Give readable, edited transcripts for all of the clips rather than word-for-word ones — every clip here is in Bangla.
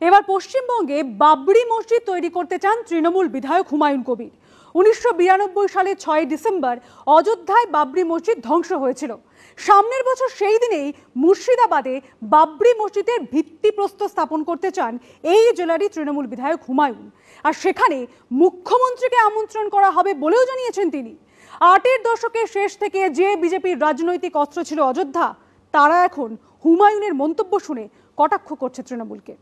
এবার পশ্চিমবঙ্গে বাবরি মসজিদ তৈরি করতে চান তৃণমূল বিধায়ক হুমায়ুন কবির। 1992 সালে 6 ডিসেম্বর অযোধ্যায় বাবরি মসজিদ ধ্বংস হয়েছিল। সামনের বছর সেই দিনেই মুর্শিদাবাদে বাবরি মসজিদের ভিত্তিপ্রস্তর স্থাপন করতে চান এই জেলারই তৃণমূল বিধায়ক হুমায়ুন। আর সেখানে মুখ্যমন্ত্রীকে আমন্ত্রণ করা হবে বলেও জানিয়েছেন তিনি। 8এর দশকের শেষ থেকে যে বিজেপির রাজনৈতিক অস্ত্র ছিল অযোধ্যা, তারা এখন হুমায়ুনের মন্তব্য শুনে কটাক্ষ করছে তৃণমূলকে।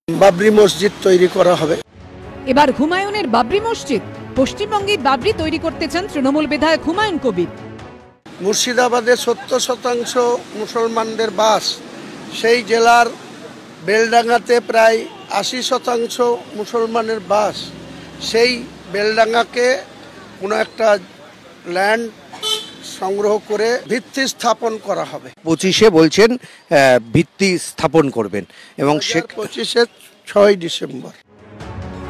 বাবরি মসজিদ তৈরি করা হবে। এবার হুমায়ুনের বাবরি মসজিদ। পশ্চিমবঙ্গে বাবরি তৈরি করতে চান তৃণমূল বিধায়ক হুমায়ুন কবির। মুর্শিদাবাদে 70% মুসলমানদের বাস, সেই জেলার বেলডাঙ্গাতে প্রায় 80% মুসলমানের বাস। সেই বেলডাঙ্গাকে কোনো একটা ল্যান্ড সংগ্রহ করে ভিত্তি স্থাপন করা হবে। 25-এ বলছেন ভিত্তি স্থাপন করবেন এবং 25-এ 6 ডিসেম্বর।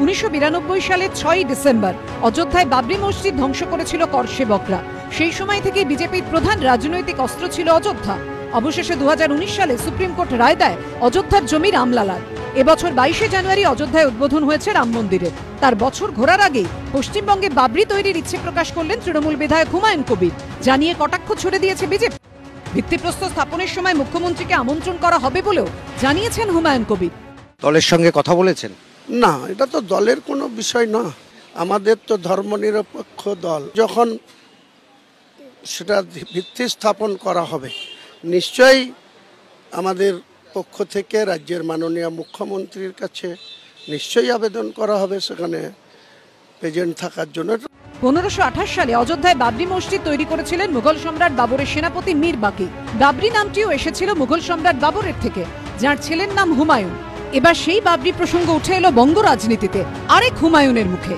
1992 সালে 6 ডিসেম্বর অযোধ্যায় বাবরি মসজিদ ধ্বংস করেছিল করসেবকরা। সেই সময় থেকে বিজেপির প্রধান রাজনৈতিক অস্ত্র ছিল অযোধ্যা। অবশেষে 2019 সালে সুপ্রিম কোর্ট রায় দেয় অযোধ্যার জমি রামলালার। এবছর 22শে জানুয়ারি অযোধ্যায় উদ্বোধন হয়েছে রাম মন্দিরের। তার বছর ঘোরার আগেই পশ্চিমবঙ্গে বাবরি তৈরির ইচ্ছে প্রকাশ করলেন তৃণমূল বিধায়ক হুমায়ুন কবির। জানিয়ে কটাক্ষ ছুড়ে দিয়েছে বিজেপি। ভিত্তিপ্রস্তর স্থাপনের সময় মুখ্যমন্ত্রীকে আমন্ত্রণ করা হবে বলেও জানিয়েছেন হুমায়ুন কবির। দলের সঙ্গে কথা বলেছেন? না, এটা তো দলের কোনো বিষয় না। আমাদের তো ধর্মনিরপেক্ষ দল। যখন সেটা ভিত্তি স্থাপন করা হবে, নিশ্চয়ই আমাদের পক্ষ থেকে রাজ্যের মাননীয় মুখ্যমন্ত্রীর কাছে নিশ্চয়ই আবেদন করা হবে সেখানে প্রেজেন্ট থাকার জন্য। 1528 সালে অযোধ্যায় বাবরি মসজিদ তৈরি করেছিলেন মুঘল সম্রাট বাবরের সেনাপতি মীর বাকি। বাবরি নামটিও এসেছিল মুঘল সম্রাট বাবরের থেকে, যার ছেলের নাম হুমায়ুন। এবার সেই বাবরি প্রসঙ্গ উঠে এলো বঙ্গ রাজনীতিতে আরেক হুমায়ুনের মুখে।